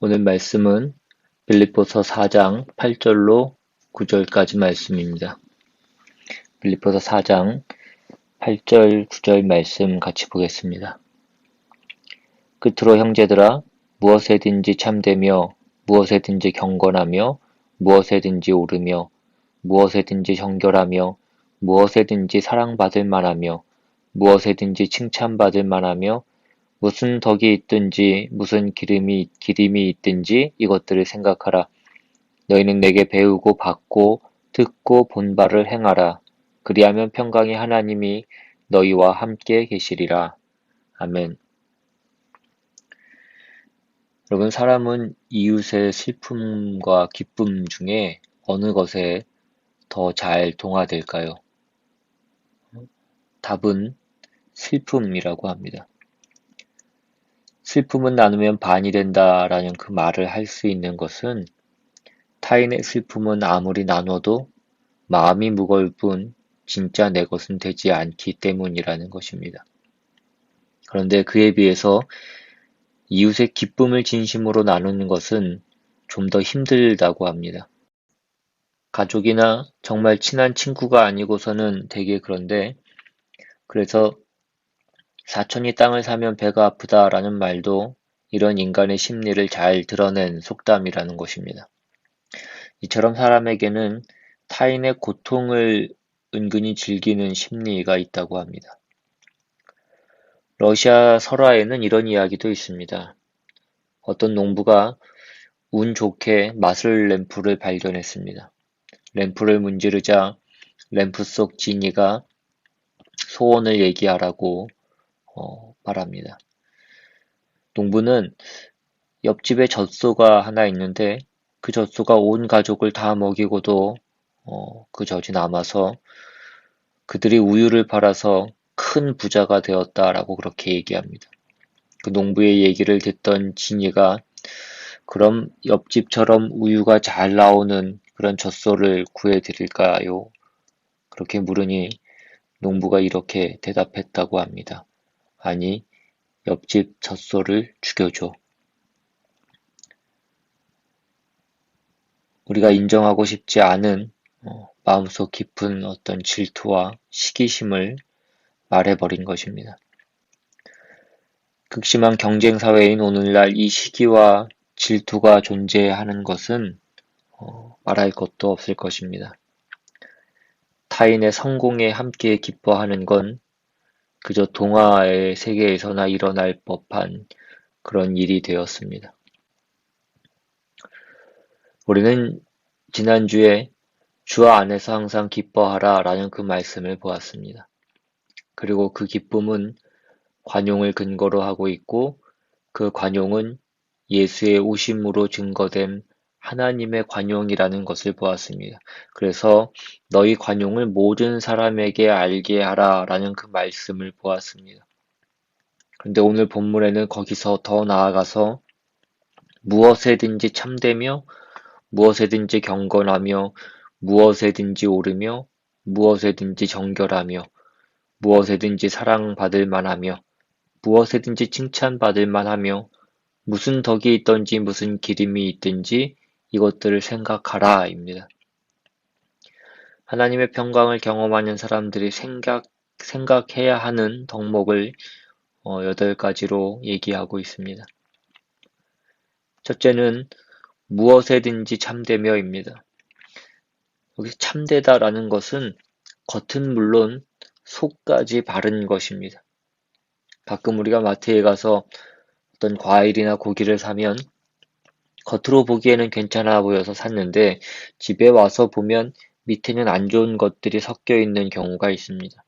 오늘 말씀은 빌립보서 4장 8절로 9절까지 말씀입니다. 빌립보서 4장 8절, 9절 말씀 같이 보겠습니다. 끝으로 형제들아, 무엇에든지 참되며, 무엇에든지 경건하며, 무엇에든지 옳으며, 무엇에든지 정결하며, 무엇에든지 사랑받을 만하며, 무엇에든지 칭찬받을 만하며, 무슨 덕이 있든지 무슨 기림이 있든지 이것들을 생각하라. 너희는 내게 배우고 받고 듣고 본 바를 행하라. 그리하면 평강의 하나님이 너희와 함께 계시리라. 아멘. 여러분, 사람은 이웃의 슬픔과 기쁨 중에 어느 것에 더 잘 동화될까요? 답은 슬픔이라고 합니다. 슬픔은 나누면 반이 된다라는 그 말을 할 수 있는 것은 타인의 슬픔은 아무리 나눠도 마음이 무거울 뿐 진짜 내 것은 되지 않기 때문이라는 것입니다. 그런데 그에 비해서 이웃의 기쁨을 진심으로 나누는 것은 좀 더 힘들다고 합니다. 가족이나 정말 친한 친구가 아니고서는 되게 그런데 그래서 사촌이 땅을 사면 배가 아프다라는 말도 이런 인간의 심리를 잘 드러낸 속담이라는 것입니다. 이처럼 사람에게는 타인의 고통을 은근히 즐기는 심리가 있다고 합니다. 러시아 설화에는 이런 이야기도 있습니다. 어떤 농부가 운 좋게 마술 램프를 발견했습니다. 램프를 문지르자 램프 속 지니가 소원을 얘기하라고 말합니다. 농부는 옆집에 젖소가 하나 있는데 그 젖소가 온 가족을 다 먹이고도 그 젖이 남아서 그들이 우유를 팔아서 큰 부자가 되었다라고 그렇게 얘기합니다. 그 농부의 얘기를 듣던 지니가 그럼 옆집처럼 우유가 잘 나오는 그런 젖소를 구해드릴까요? 그렇게 물으니 농부가 이렇게 대답했다고 합니다. 아니, 옆집 젖소를 죽여줘. 우리가 인정하고 싶지 않은 마음속 깊은 어떤 질투와 시기심을 말해버린 것입니다. 극심한 경쟁 사회인 오늘날 이 시기와 질투가 존재하는 것은 말할 것도 없을 것입니다. 타인의 성공에 함께 기뻐하는 건 그저 동화의 세계에서나 일어날 법한 그런 일이 되었습니다. 우리는 지난주에 주 안에서 항상 기뻐하라 라는 그 말씀을 보았습니다. 그리고 그 기쁨은 관용을 근거로 하고 있고 그 관용은 예수의 오심으로 증거된 하나님의 관용이라는 것을 보았습니다. 그래서 너희 관용을 모든 사람에게 알게 하라 라는 그 말씀을 보았습니다. 그런데 오늘 본문에는 거기서 더 나아가서 무엇에든지 참되며 무엇에든지 경건하며 무엇에든지 옳으며 무엇에든지 정결하며 무엇에든지 사랑받을 만하며 무엇에든지 칭찬받을 만하며 무슨 덕이 있든지 무슨 기림이 있든지 이것들을 생각하라 입니다. 하나님의 평강을 경험하는 사람들이 생각해야 하는 덕목을 8가지로 얘기하고 있습니다. 첫째는 무엇에든지 참되며입니다. 여기서 참되다라는 것은 겉은 물론 속까지 바른 것입니다. 가끔 우리가 마트에 가서 어떤 과일이나 고기를 사면 겉으로 보기에는 괜찮아 보여서 샀는데 집에 와서 보면 밑에는 안 좋은 것들이 섞여 있는 경우가 있습니다.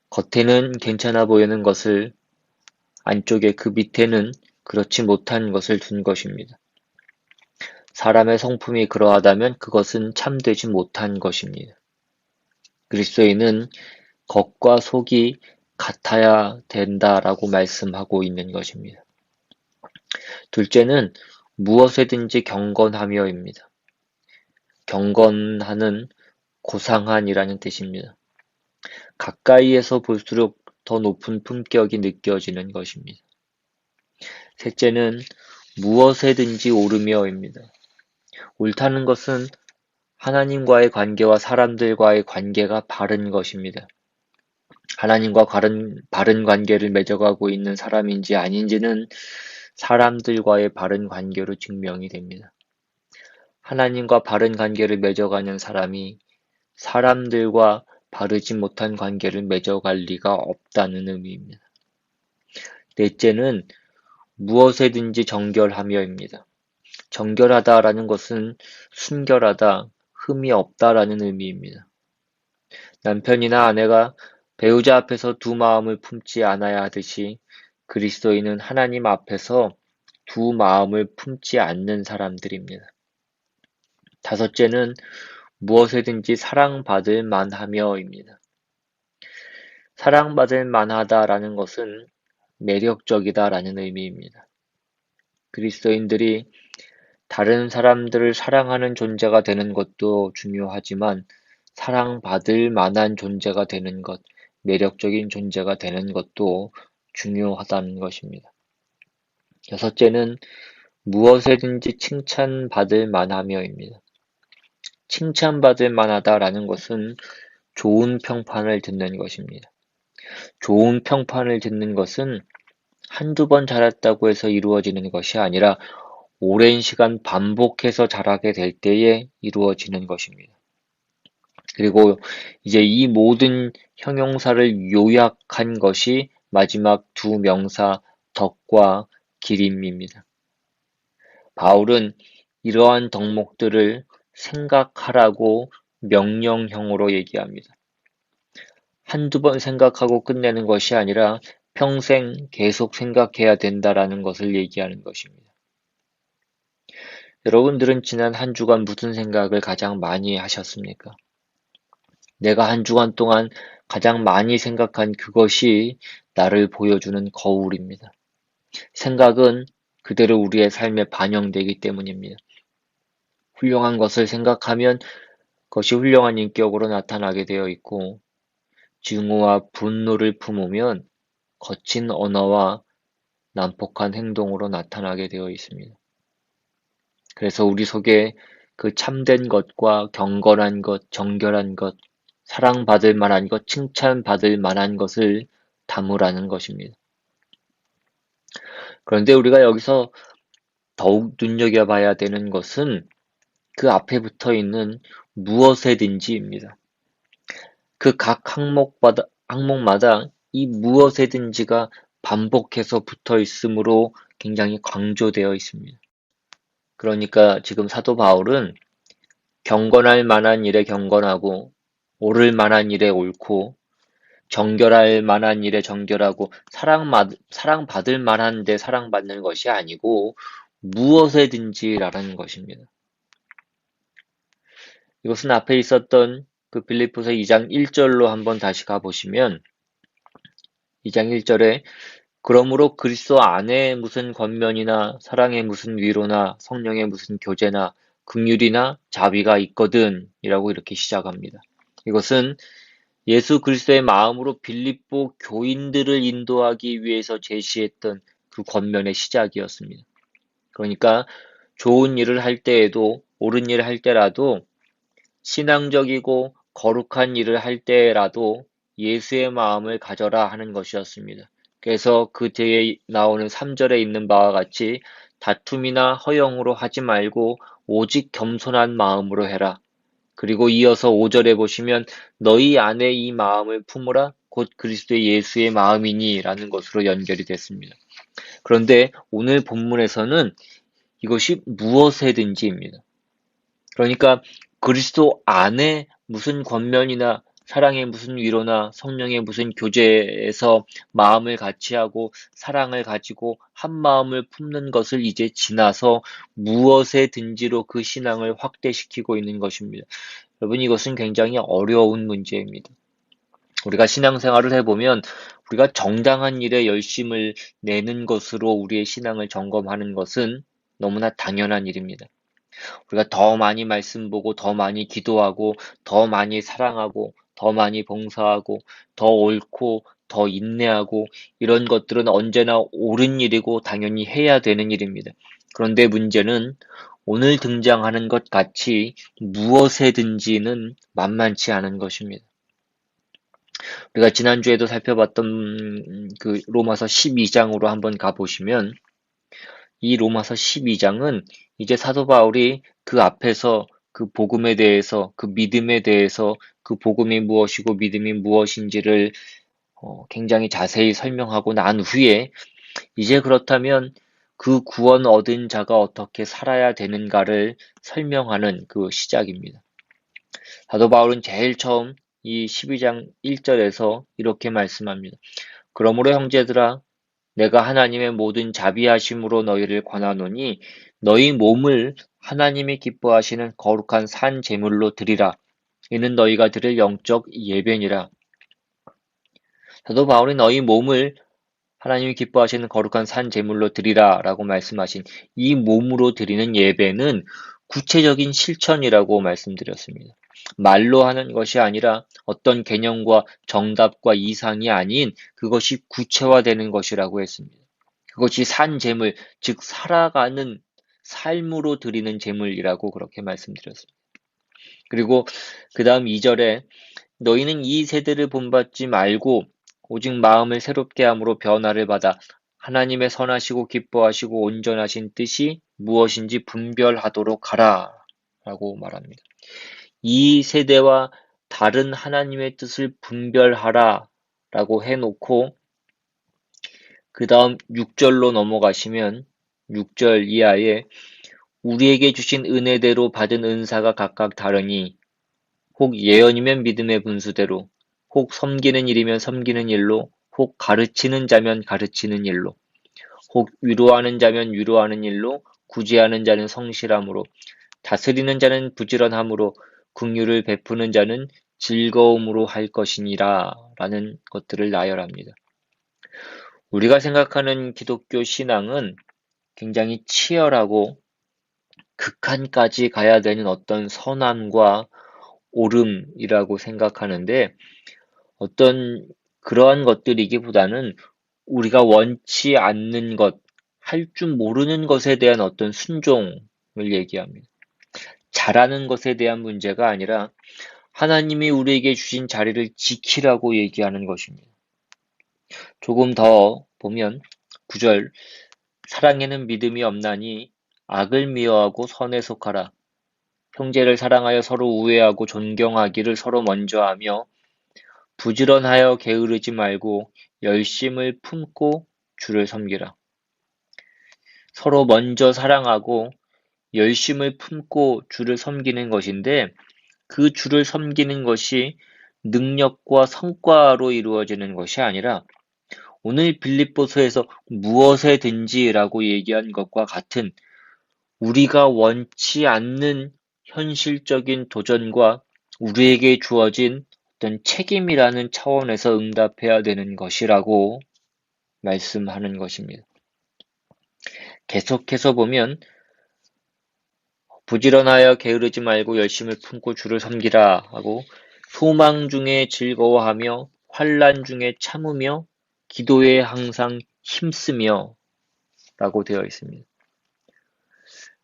겉에는 괜찮아 보이는 것을 안쪽에 그 밑에는 그렇지 못한 것을 둔 것입니다. 사람의 성품이 그러하다면 그것은 참되지 못한 것입니다. 그리스도인은 겉과 속이 같아야 된다라고 말씀하고 있는 것입니다. 둘째는 무엇에든지 경건하며입니다. 경건하는 고상한이라는 뜻입니다. 가까이에서 볼수록 더 높은 품격이 느껴지는 것입니다. 셋째는 무엇에든지 옳으며입니다. 옳다는 것은 하나님과의 관계와 사람들과의 관계가 바른 것입니다. 하나님과 바른 관계를 맺어가고 있는 사람인지 아닌지는 사람들과의 바른 관계로 증명이 됩니다. 하나님과 바른 관계를 맺어가는 사람이 사람들과 바르지 못한 관계를 맺어갈 리가 없다는 의미입니다. 넷째는 무엇에든지 정결하며입니다. 정결하다라는 것은 순결하다, 흠이 없다라는 의미입니다. 남편이나 아내가 배우자 앞에서 두 마음을 품지 않아야 하듯이 그리스도인은 하나님 앞에서 두 마음을 품지 않는 사람들입니다. 다섯째는 무엇에든지 사랑받을 만하며입니다. 사랑받을 만하다라는 것은 매력적이다라는 의미입니다. 그리스도인들이 다른 사람들을 사랑하는 존재가 되는 것도 중요하지만 사랑받을 만한 존재가 되는 것, 매력적인 존재가 되는 것도 중요하다는 것입니다. 여섯째는 무엇에든지 칭찬받을 만하며입니다. 칭찬받을 만하다라는 것은 좋은 평판을 듣는 것입니다. 좋은 평판을 듣는 것은 한두 번 잘했다고 해서 이루어지는 것이 아니라 오랜 시간 반복해서 잘하게 될 때에 이루어지는 것입니다. 그리고 이제 이 모든 형용사를 요약한 것이 마지막 두 명사 덕과 기림입니다. 바울은 이러한 덕목들을 생각하라고 명령형으로 얘기합니다. 한두 번 생각하고 끝내는 것이 아니라 평생 계속 생각해야 된다라는 것을 얘기하는 것입니다. 여러분들은 지난 한 주간 무슨 생각을 가장 많이 하셨습니까? 내가 한 주간 동안 가장 많이 생각한 그것이 나를 보여주는 거울입니다. 생각은 그대로 우리의 삶에 반영되기 때문입니다. 훌륭한 것을 생각하면 그것이 훌륭한 인격으로 나타나게 되어 있고, 증오와 분노를 품으면 거친 언어와 난폭한 행동으로 나타나게 되어 있습니다. 그래서 우리 속에 그 참된 것과 경건한 것, 정결한 것, 사랑받을 만한 것, 칭찬받을 만한 것을 담으라는 것입니다. 그런데 우리가 여기서 더욱 눈여겨봐야 되는 것은 그 앞에 붙어 있는 무엇에든지입니다. 그 각 항목마다 이 무엇에든지가 반복해서 붙어 있으므로 굉장히 강조되어 있습니다. 그러니까 지금 사도 바울은 경건할 만한 일에 경건하고, 옳을 만한 일에 옳고, 정결할 만한 일에 정결하고, 사랑받을 만한 데 사랑받는 것이 아니고, 무엇에든지라는 것입니다. 이것은 앞에 있었던 그 빌립보서 2장 1절로 한번 다시 가보시면, 2장 1절에 그러므로 그리스도 안에 무슨 권면이나 사랑의 무슨 위로나 성령의 무슨 교제나 긍휼이나 자비가 있거든 이라고 이렇게 시작합니다. 이것은 예수 그리스도의 마음으로 빌립보 교인들을 인도하기 위해서 제시했던 그 권면의 시작이었습니다. 그러니까 좋은 일을 할 때에도, 옳은 일을 할 때라도, 신앙적이고 거룩한 일을 할 때라도 예수의 마음을 가져라 하는 것이었습니다. 그래서 그 뒤에 나오는 3절에 있는 바와 같이 다툼이나 허영으로 하지 말고 오직 겸손한 마음으로 해라. 그리고 이어서 5절에 보시면 너희 안에 이 마음을 품으라 곧 그리스도의 예수의 마음이니 라는 것으로 연결이 됐습니다. 그런데 오늘 본문에서는 이것이 무엇에든지입니다. 그러니까 그리스도 안에 무슨 권면이나 사랑의 무슨 위로나 성령의 무슨 교제에서 마음을 같이하고 사랑을 가지고 한 마음을 품는 것을 이제 지나서 무엇에든지로 그 신앙을 확대시키고 있는 것입니다. 여러분, 이것은 굉장히 어려운 문제입니다. 우리가 신앙생활을 해보면 우리가 정당한 일에 열심을 내는 것으로 우리의 신앙을 점검하는 것은 너무나 당연한 일입니다. 우리가 더 많이 말씀 보고, 더 많이 기도하고, 더 많이 사랑하고, 더 많이 봉사하고, 더 옳고, 더 인내하고 이런 것들은 언제나 옳은 일이고 당연히 해야 되는 일입니다. 그런데 문제는 오늘 등장하는 것 같이 무엇에든지는 만만치 않은 것입니다. 우리가 지난주에도 살펴봤던 그 로마서 12장으로 한번 가보시면 이 로마서 12장은 이제 사도 바울이 그 앞에서 그 복음에 대해서 그 믿음에 대해서 그 복음이 무엇이고 믿음이 무엇인지를 굉장히 자세히 설명하고 난 후에 이제 그렇다면 그 구원 얻은 자가 어떻게 살아야 되는가를 설명하는 그 시작입니다. 사도 바울은 제일 처음 이 12장 1절에서 이렇게 말씀합니다. 그러므로 형제들아 내가 하나님의 모든 자비하심으로 너희를 권하노니 너희 몸을 하나님이 기뻐하시는 거룩한 산 제물로 드리라. 이는 너희가 드릴 영적 예배니라. 사도 바울이 너희 몸을 하나님이 기뻐하시는 거룩한 산 제물로 드리라 라고 말씀하신 이 몸으로 드리는 예배는 구체적인 실천이라고 말씀드렸습니다. 말로 하는 것이 아니라 어떤 개념과 정답과 이상이 아닌 그것이 구체화되는 것이라고 했습니다. 그것이 산 제물, 즉 살아가는 삶으로 드리는 제물이라고 그렇게 말씀드렸습니다. 그리고 그 다음 2절에 너희는 이 세대를 본받지 말고 오직 마음을 새롭게 함으로 변화를 받아 하나님의 선하시고 기뻐하시고 온전하신 뜻이 무엇인지 분별하도록 하라 라고 말합니다. 이 세대와 다른 하나님의 뜻을 분별하라 라고 해놓고 그 다음 6절로 넘어가시면 6절 이하에 우리에게 주신 은혜대로 받은 은사가 각각 다르니 혹 예언이면 믿음의 분수대로 혹 섬기는 일이면 섬기는 일로 혹 가르치는 자면 가르치는 일로 혹 위로하는 자면 위로하는 일로 구제하는 자는 성실함으로 다스리는 자는 부지런함으로 긍휼을 베푸는 자는 즐거움으로 할 것이니라 라는 것들을 나열합니다. 우리가 생각하는 기독교 신앙은 굉장히 치열하고 극한까지 가야 되는 어떤 선함과 옳음이라고 생각하는데 어떤 그러한 것들이기보다는 우리가 원치 않는 것, 할 줄 모르는 것에 대한 어떤 순종을 얘기합니다. 잘하는 것에 대한 문제가 아니라 하나님이 우리에게 주신 자리를 지키라고 얘기하는 것입니다. 조금 더 보면 9절 사랑에는 믿음이 없나니 악을 미워하고 선에 속하라. 형제를 사랑하여 서로 우애하고 존경하기를 서로 먼저 하며 부지런하여 게으르지 말고 열심을 품고 주를 섬기라. 서로 먼저 사랑하고 열심을 품고 주를 섬기는 것인데 그 주를 섬기는 것이 능력과 성과로 이루어지는 것이 아니라 오늘 빌립보서에서 무엇에든지라고 얘기한 것과 같은 우리가 원치 않는 현실적인 도전과 우리에게 주어진 어떤 책임이라는 차원에서 응답해야 되는 것이라고 말씀하는 것입니다. 계속해서 보면 부지런하여 게으르지 말고 열심을 품고 주를 섬기라 하고 소망 중에 즐거워하며 환난 중에 참으며 기도에 항상 힘쓰며 라고 되어 있습니다.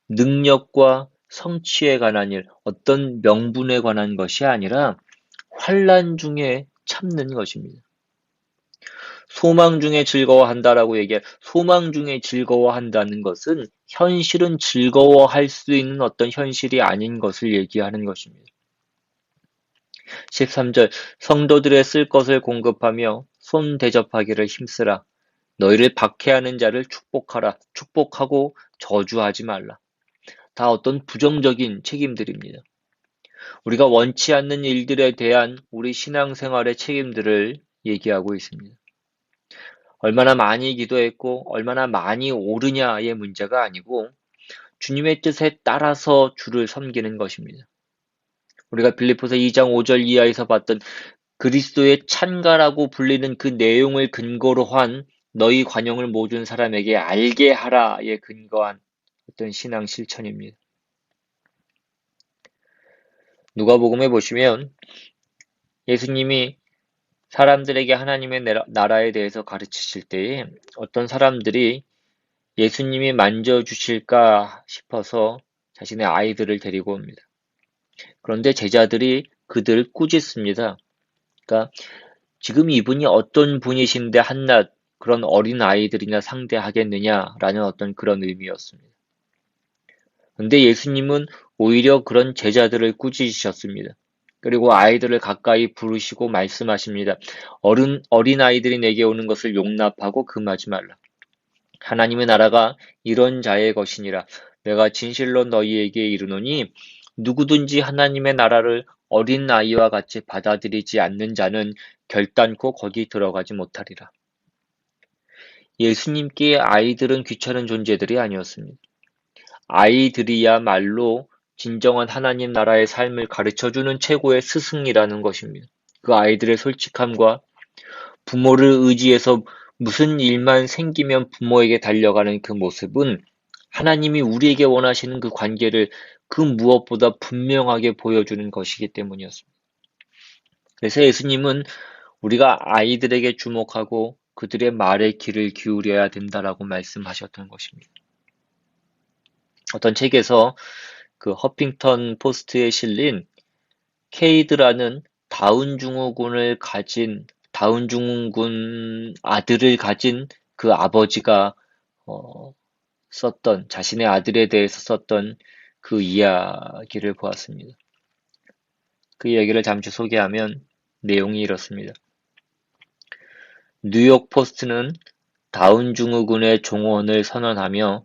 능력과 성취에 관한 일, 어떤 명분에 관한 것이 아니라 환난 중에 참는 것입니다. 소망 중에 즐거워한다라고 소망 중에 즐거워한다는 것은 현실은 즐거워할 수 있는 어떤 현실이 아닌 것을 얘기하는 것입니다. 13절 성도들의 쓸 것을 공급하며 손 대접하기를 힘쓰라. 너희를 박해하는 자를 축복하라. 축복하고 저주하지 말라. 다 어떤 부정적인 책임들입니다. 우리가 원치 않는 일들에 대한 우리 신앙생활의 책임들을 얘기하고 있습니다. 얼마나 많이 기도했고 얼마나 많이 오르냐의 문제가 아니고 주님의 뜻에 따라서 주를 섬기는 것입니다. 우리가 빌립보서 2장 5절 이하에서 봤던 그리스도의 찬가라고 불리는 그 내용을 근거로 한 너희 관용을 모든 사람에게 알게 하라에 근거한 어떤 신앙 실천입니다. 누가복음에 보시면 예수님이 사람들에게 하나님의 나라에 대해서 가르치실 때에 어떤 사람들이 예수님이 만져주실까 싶어서 자신의 아이들을 데리고 옵니다. 그런데 제자들이 그들을 꾸짖습니다. 그러니까 지금 이분이 어떤 분이신데 한낱 그런 어린 아이들이나 상대하겠느냐라는 어떤 그런 의미였습니다. 근데 예수님은 오히려 그런 제자들을 꾸짖으셨습니다. 그리고 아이들을 가까이 부르시고 말씀하십니다. 어린 아이들이 내게 오는 것을 용납하고 금하지 말라. 하나님의 나라가 이런 자의 것이니라. 내가 진실로 너희에게 이르노니 누구든지 하나님의 나라를 어린 아이와 같이 받아들이지 않는 자는 결단코 거기 들어가지 못하리라. 예수님께 아이들은 귀찮은 존재들이 아니었습니다. 아이들이야말로 진정한 하나님 나라의 삶을 가르쳐주는 최고의 스승이라는 것입니다. 그 아이들의 솔직함과 부모를 의지해서 무슨 일만 생기면 부모에게 달려가는 그 모습은 하나님이 우리에게 원하시는 그 관계를 그 무엇보다 분명하게 보여주는 것이기 때문이었습니다. 그래서 예수님은 우리가 아이들에게 주목하고 그들의 말에 귀를 기울여야 된다라고 말씀하셨던 것입니다. 어떤 책에서 그 허핑턴 포스트에 실린 케이드라는 다운 증후군 아들을 가진 그 아버지가 썼던 자신의 아들에 대해서 썼던 그 이야기를 보았습니다. 그 이야기를 잠시 소개하면 내용이 이렇습니다. 뉴욕 포스트는 다운 증후군의 종언을 선언하며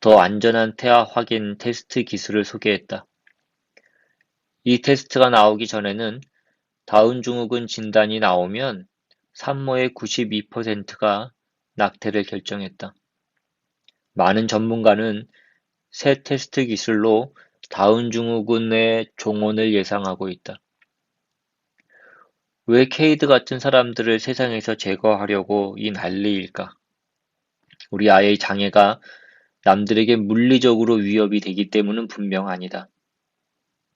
더 안전한 태아 확인 테스트 기술을 소개했다. 이 테스트가 나오기 전에는 다운 증후군 진단이 나오면 산모의 92%가 낙태를 결정했다. 많은 전문가는 새 테스트 기술로 다운 증후군의 종언을 예상하고 있다. 왜 케이드 같은 사람들을 세상에서 제거하려고 이 난리일까? 우리 아이의 장애가 남들에게 물리적으로 위협이 되기 때문은 분명 아니다.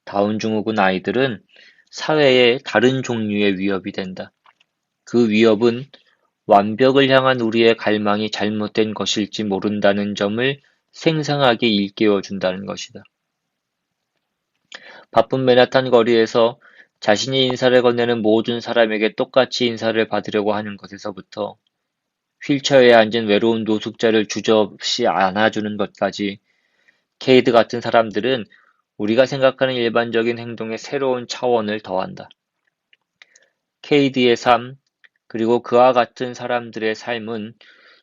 다운 증후군 아이들은 사회의 다른 종류의 위협이 된다. 그 위협은 완벽을 향한 우리의 갈망이 잘못된 것일지 모른다는 점을 생생하게 일깨워 준다는 것이다. 바쁜 맨하탄 거리에서 자신이 인사를 건네는 모든 사람에게 똑같이 인사를 받으려고 하는 것에서부터 휠체어에 앉은 외로운 노숙자를 주저없이 안아주는 것까지 케이드 같은 사람들은 우리가 생각하는 일반적인 행동에 새로운 차원을 더한다. 케이드의 삶, 그리고 그와 같은 사람들의 삶은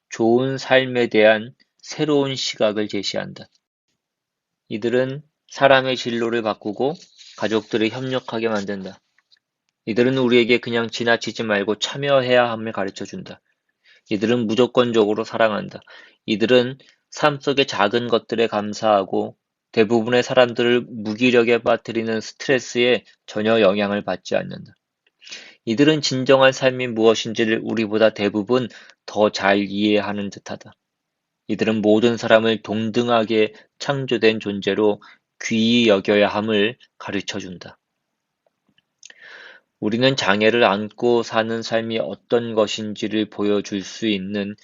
좋은 삶에 대한 새로운 시각을 제시한다. 이들은 사람의 진로를 바꾸고 가족들을 협력하게 만든다. 이들은 우리에게 그냥 지나치지 말고 참여해야 함을 가르쳐준다. 이들은 무조건적으로 사랑한다. 이들은 삶 속의 작은 것들에 감사하고 대부분의 사람들을 무기력에 빠뜨리는 스트레스에 전혀 영향을 받지 않는다. 이들은 진정한 삶이 무엇인지를 우리보다 대부분 더 잘 이해하는 듯하다. 이들은 모든 사람을 동등하게 창조된 존재로 귀히 여겨야 함을 가르쳐준다. 우리는 장애를 안고 사는 삶이 어떤 것인지를 보여줄 수 있는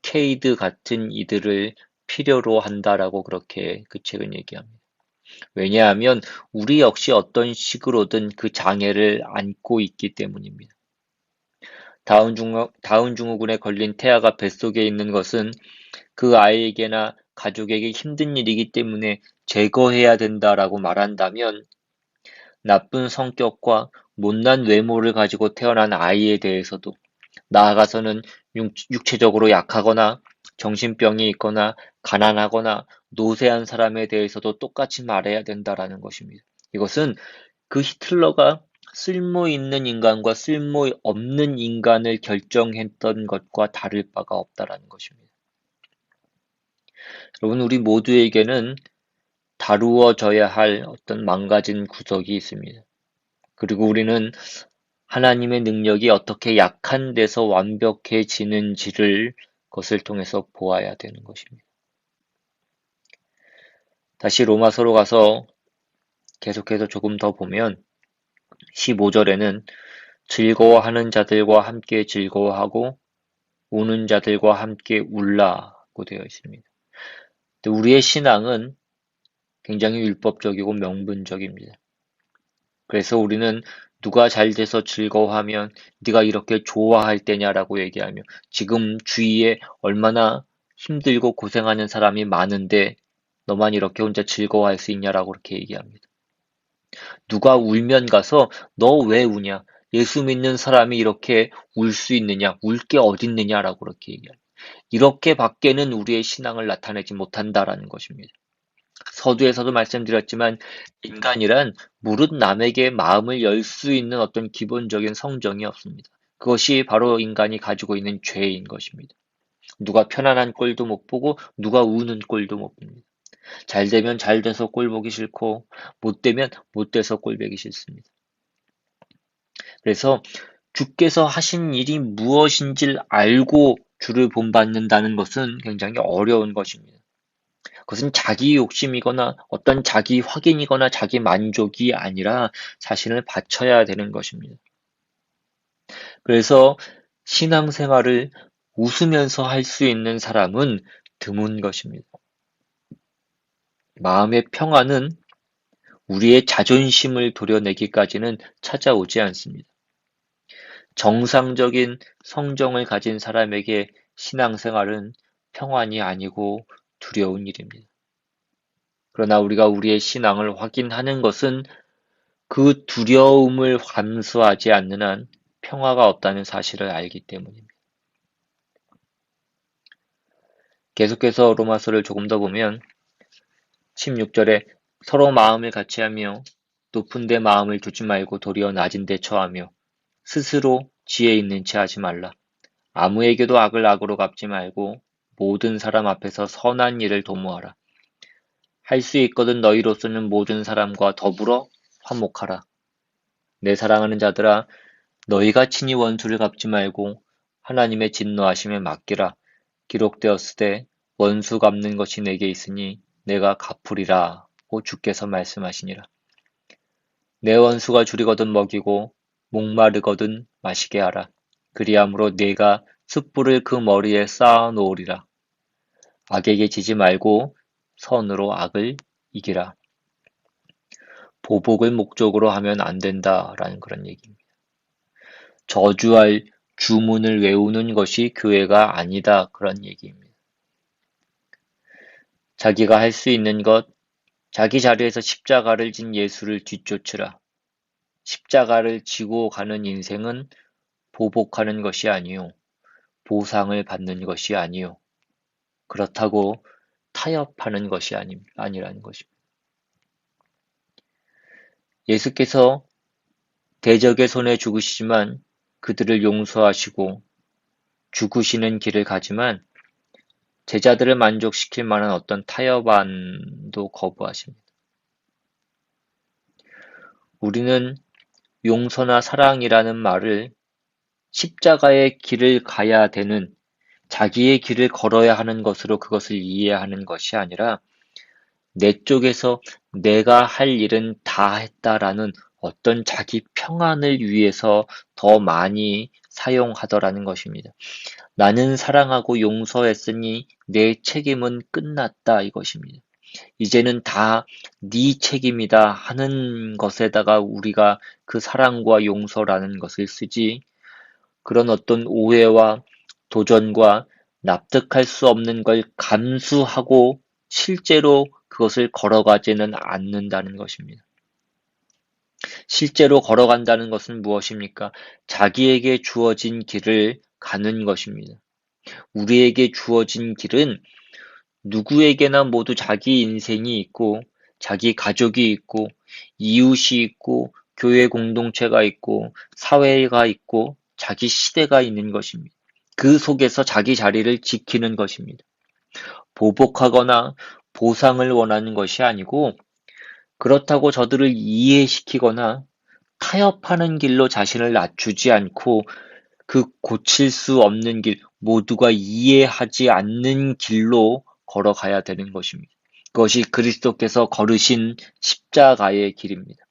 케이드 같은 이들을 필요로 한다라고 그렇게 그 책은 얘기합니다. 왜냐하면 우리 역시 어떤 식으로든 그 장애를 안고 있기 때문입니다. 다운증후군에 걸린 태아가 뱃속에 있는 것은 그 아이에게나 가족에게 힘든 일이기 때문에 제거해야 된다라고 말한다면 나쁜 성격과 못난 외모를 가지고 태어난 아이에 대해서도 나아가서는 육체적으로 약하거나 정신병이 있거나 가난하거나 노쇠한 사람에 대해서도 똑같이 말해야 된다라는 것입니다. 이것은 그 히틀러가 쓸모 있는 인간과 쓸모 없는 인간을 결정했던 것과 다를 바가 없다라는 것입니다. 여러분, 우리 모두에게는 다루어져야 할 어떤 망가진 구석이 있습니다. 그리고 우리는 하나님의 능력이 어떻게 약한 데서 완벽해지는지를 것을 통해서 보아야 되는 것입니다. 다시 로마서로 가서 계속해서 조금 더 보면 15절에는 즐거워하는 자들과 함께 즐거워하고 우는 자들과 함께 울라고 되어 있습니다. 우리의 신앙은 굉장히 율법적이고 명분적입니다. 그래서 우리는 누가 잘 돼서 즐거워하면 네가 이렇게 좋아할 때냐라고 얘기하며 지금 주위에 얼마나 힘들고 고생하는 사람이 많은데 너만 이렇게 혼자 즐거워할 수 있냐라고 그렇게 얘기합니다. 누가 울면 가서 너 왜 우냐? 예수 믿는 사람이 이렇게 울 수 있느냐? 울 게 어딨느냐라고 그렇게 얘기합니다. 이렇게밖에는 우리의 신앙을 나타내지 못한다라는 것입니다. 서두에서도 말씀드렸지만 인간이란 무릇 남에게 마음을 열 수 있는 어떤 기본적인 성정이 없습니다. 그것이 바로 인간이 가지고 있는 죄인 것입니다. 누가 편안한 꼴도 못 보고 누가 우는 꼴도 못 봅니다. 잘 되면 잘 돼서 꼴 보기 싫고 못 되면 못 돼서 꼴 보기 싫습니다. 그래서 주께서 하신 일이 무엇인지를 알고 주를 본받는다는 것은 굉장히 어려운 것입니다. 그것은 자기 욕심이거나 어떤 자기 확인이거나 자기 만족이 아니라 자신을 바쳐야 되는 것입니다. 그래서 신앙생활을 웃으면서 할 수 있는 사람은 드문 것입니다. 마음의 평안은 우리의 자존심을 도려내기까지는 찾아오지 않습니다. 정상적인 성정을 가진 사람에게 신앙생활은 평안이 아니고 두려운 일입니다. 그러나 우리가 우리의 신앙을 확인하는 것은 그 두려움을 감수하지 않는 한 평화가 없다는 사실을 알기 때문입니다. 계속해서 로마서를 조금 더 보면 16절에 서로 마음을 같이하며 높은 데 마음을 두지 말고 도리어 낮은 데 처하며 스스로 지혜 있는 체 하지 말라. 아무에게도 악을 악으로 갚지 말고 모든 사람 앞에서 선한 일을 도모하라. 할 수 있거든 너희로서는 모든 사람과 더불어 화목하라. 내 사랑하는 자들아 너희가 친히 원수를 갚지 말고 하나님의 진노하심에 맡기라. 기록되었으되 원수 갚는 것이 내게 있으니 내가 갚으리라고 주께서 말씀하시니라. 내 원수가 줄이거든 먹이고 목마르거든 마시게 하라. 그리함으로 내가 숯불을 그 머리에 쌓아 놓으리라. 악에게 지지 말고 선으로 악을 이기라. 보복을 목적으로 하면 안 된다라는 그런 얘기입니다. 저주할 주문을 외우는 것이 교회가 아니다 그런 얘기입니다. 자기가 할 수 있는 것, 자기 자리에서 십자가를 진 예수를 뒤쫓으라. 십자가를 지고 가는 인생은 보복하는 것이 아니요. 보상을 받는 것이 아니요. 그렇다고 타협하는 것이 아니라는 것입니다. 예수께서 대적의 손에 죽으시지만 그들을 용서하시고 죽으시는 길을 가지만 제자들을 만족시킬 만한 어떤 타협안도 거부하십니다. 우리는 용서나 사랑이라는 말을 십자가의 길을 가야 되는 자기의 길을 걸어야 하는 것으로 그것을 이해하는 것이 아니라 내 쪽에서 내가 할 일은 다 했다라는 어떤 자기 평안을 위해서 더 많이 사용하더라는 것입니다. 나는 사랑하고 용서했으니 내 책임은 끝났다 이것입니다. 이제는 다 네 책임이다 하는 것에다가 우리가 그 사랑과 용서라는 것을 쓰지 그런 어떤 오해와 도전과 납득할 수 없는 걸 감수하고 실제로 그것을 걸어가지는 않는다는 것입니다. 실제로 걸어간다는 것은 무엇입니까? 자기에게 주어진 길을 가는 것입니다. 우리에게 주어진 길은 누구에게나 모두 자기 인생이 있고, 자기 가족이 있고, 이웃이 있고, 교회 공동체가 있고, 사회가 있고, 자기 시대가 있는 것입니다. 그 속에서 자기 자리를 지키는 것입니다. 보복하거나 보상을 원하는 것이 아니고, 그렇다고 저들을 이해시키거나 타협하는 길로 자신을 낮추지 않고 그 고칠 수 없는 길, 모두가 이해하지 않는 길로 걸어가야 되는 것입니다. 그것이 그리스도께서 걸으신 십자가의 길입니다.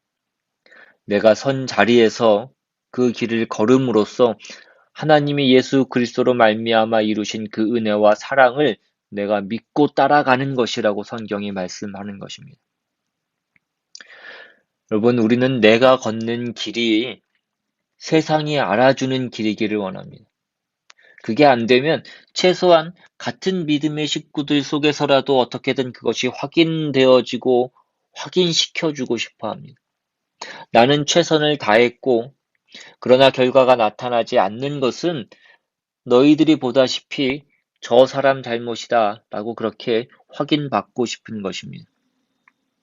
내가 선 자리에서 그 길을 걸음으로써 하나님이 예수 그리스도로 말미암아 이루신 그 은혜와 사랑을 내가 믿고 따라가는 것이라고 성경이 말씀하는 것입니다. 여러분, 우리는 내가 걷는 길이 세상이 알아주는 길이기를 원합니다. 그게 안 되면 최소한 같은 믿음의 식구들 속에서라도 어떻게든 그것이 확인되어지고 확인시켜주고 싶어 합니다. 나는 최선을 다했고, 그러나 결과가 나타나지 않는 것은 너희들이 보다시피 저 사람 잘못이다 라고 그렇게 확인받고 싶은 것입니다.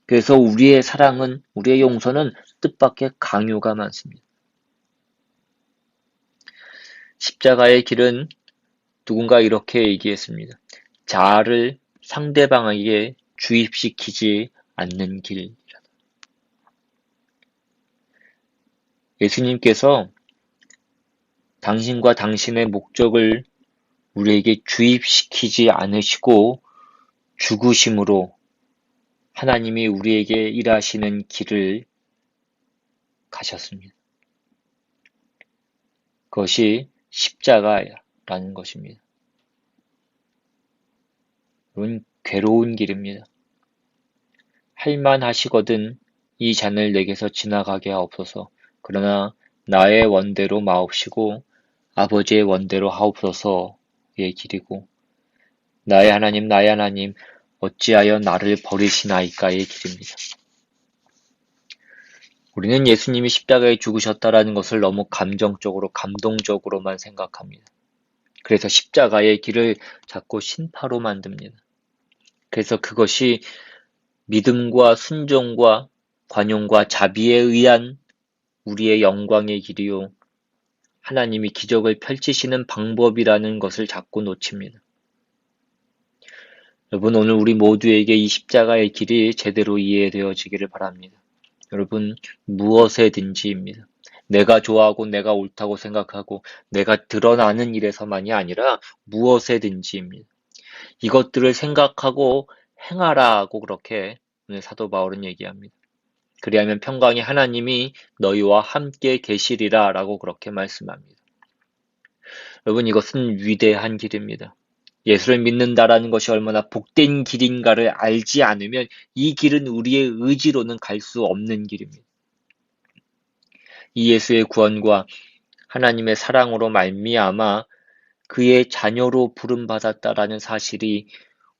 그래서 우리의 사랑은, 우리의 용서는 뜻밖의 강요가 많습니다. 십자가의 길은 누군가 이렇게 얘기했습니다. 자아를 상대방에게 주입시키지 않는 길. 예수님께서 당신과 당신의 목적을 우리에게 주입시키지 않으시고 죽으심으로 하나님이 우리에게 일하시는 길을 가셨습니다. 그것이 십자가라는 것입니다. 여러분, 괴로운 길입니다. 할만하시거든 이 잔을 내게서 지나가게 하옵소서. 그러나 나의 원대로 마옵시고 아버지의 원대로 하옵소서의 길이고, 나의 하나님 어찌하여 나를 버리시나이까의 길입니다. 우리는 예수님이 십자가에 죽으셨다라는 것을 너무 감정적으로, 감동적으로만 생각합니다. 그래서 십자가의 길을 자꾸 신파로 만듭니다. 그래서 그것이 믿음과 순종과 관용과 자비에 의한 우리의 영광의 길이요, 하나님이 기적을 펼치시는 방법이라는 것을 자꾸 놓칩니다. 여러분, 오늘 우리 모두에게 이 십자가의 길이 제대로 이해되어지기를 바랍니다. 여러분, 무엇에든지입니다. 내가 좋아하고 내가 옳다고 생각하고 내가 드러나는 일에서만이 아니라 무엇에든지입니다. 이것들을 생각하고 행하라고 그렇게 오늘 사도 바울은 얘기합니다. 그리하면 평강의 하나님이 너희와 함께 계시리라 라고 그렇게 말씀합니다. 여러분, 이것은 위대한 길입니다. 예수를 믿는다라는 것이 얼마나 복된 길인가를 알지 않으면 이 길은 우리의 의지로는 갈 수 없는 길입니다. 이 예수의 구원과 하나님의 사랑으로 말미암아 그의 자녀로 부름받았다라는 사실이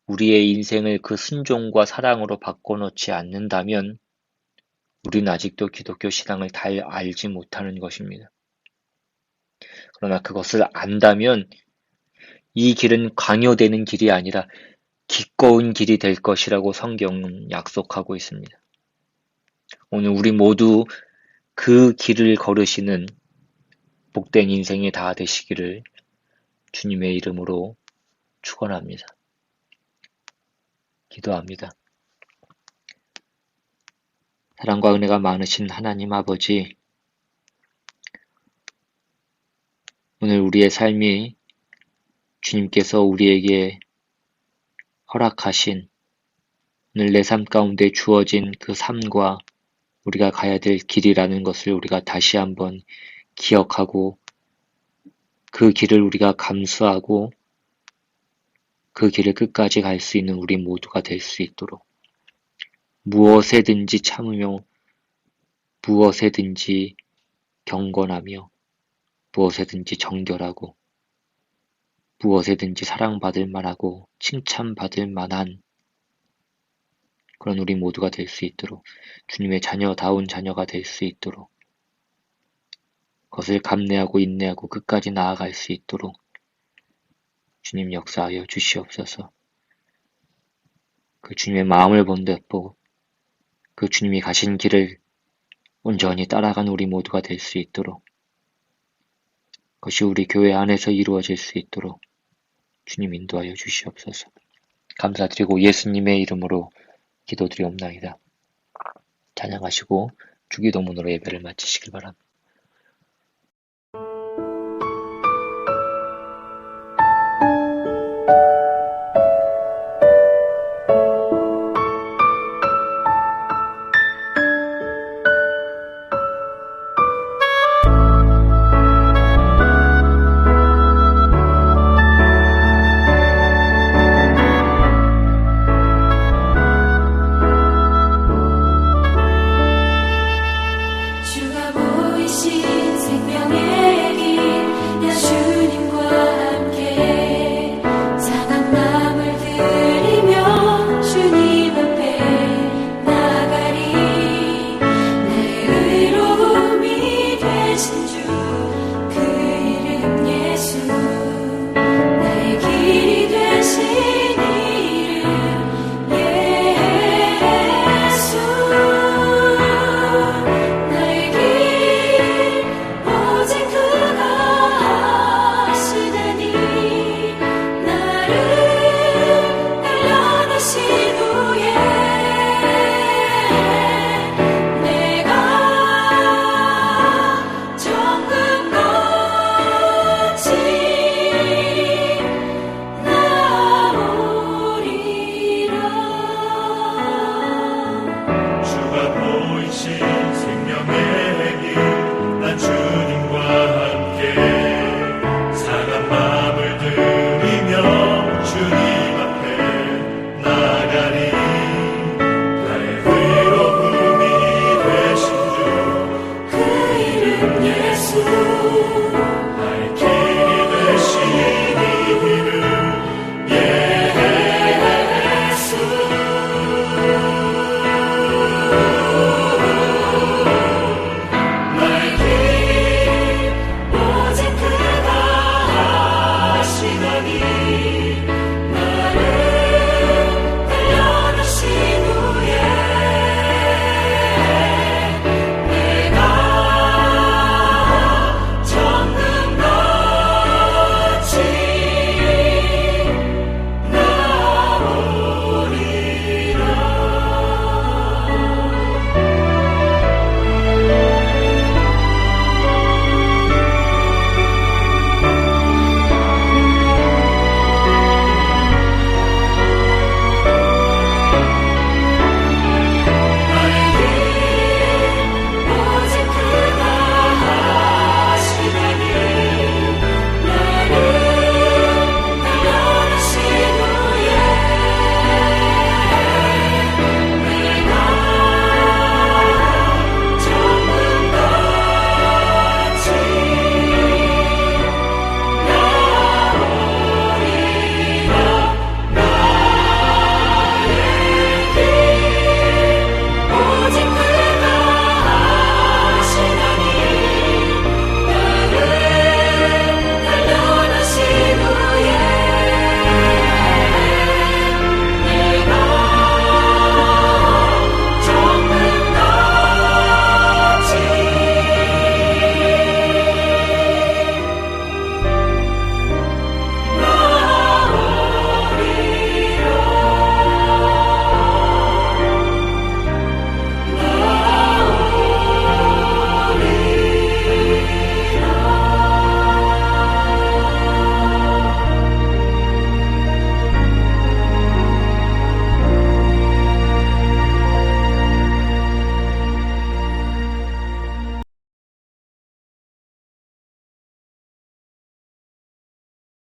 우리의 인생을 그 순종과 사랑으로 바꿔놓지 않는다면 우리는 아직도 기독교 신앙을 잘 알지 못하는 것입니다. 그러나 그것을 안다면 이 길은 강요되는 길이 아니라 기꺼운 길이 될 것이라고 성경은 약속하고 있습니다. 오늘 우리 모두 그 길을 걸으시는 복된 인생이 다 되시기를 주님의 이름으로 축원합니다. 기도합니다. 사랑과 은혜가 많으신 하나님 아버지, 오늘 우리의 삶이 주님께서 우리에게 허락하신, 오늘 내 삶 가운데 주어진 그 삶과 우리가 가야 될 길이라는 것을 우리가 다시 한번 기억하고 그 길을 우리가 감수하고 그 길을 끝까지 갈 수 있는 우리 모두가 될 수 있도록 무엇에든지 참으며 무엇에든지 경건하며 무엇에든지 정결하고 무엇에든지 사랑받을 만하고 칭찬받을 만한 그런 우리 모두가 될 수 있도록 주님의 자녀다운 자녀가 될 수 있도록 그것을 감내하고 인내하고 끝까지 나아갈 수 있도록 주님 역사하여 주시옵소서. 그 주님의 마음을 본받고 그 주님이 가신 길을 온전히 따라간 우리 모두가 될 수 있도록 그것이 우리 교회 안에서 이루어질 수 있도록 주님 인도하여 주시옵소서. 감사드리고 예수님의 이름으로 기도드리옵나이다. 찬양하시고 주기도문으로 예배를 마치시길 바랍니다.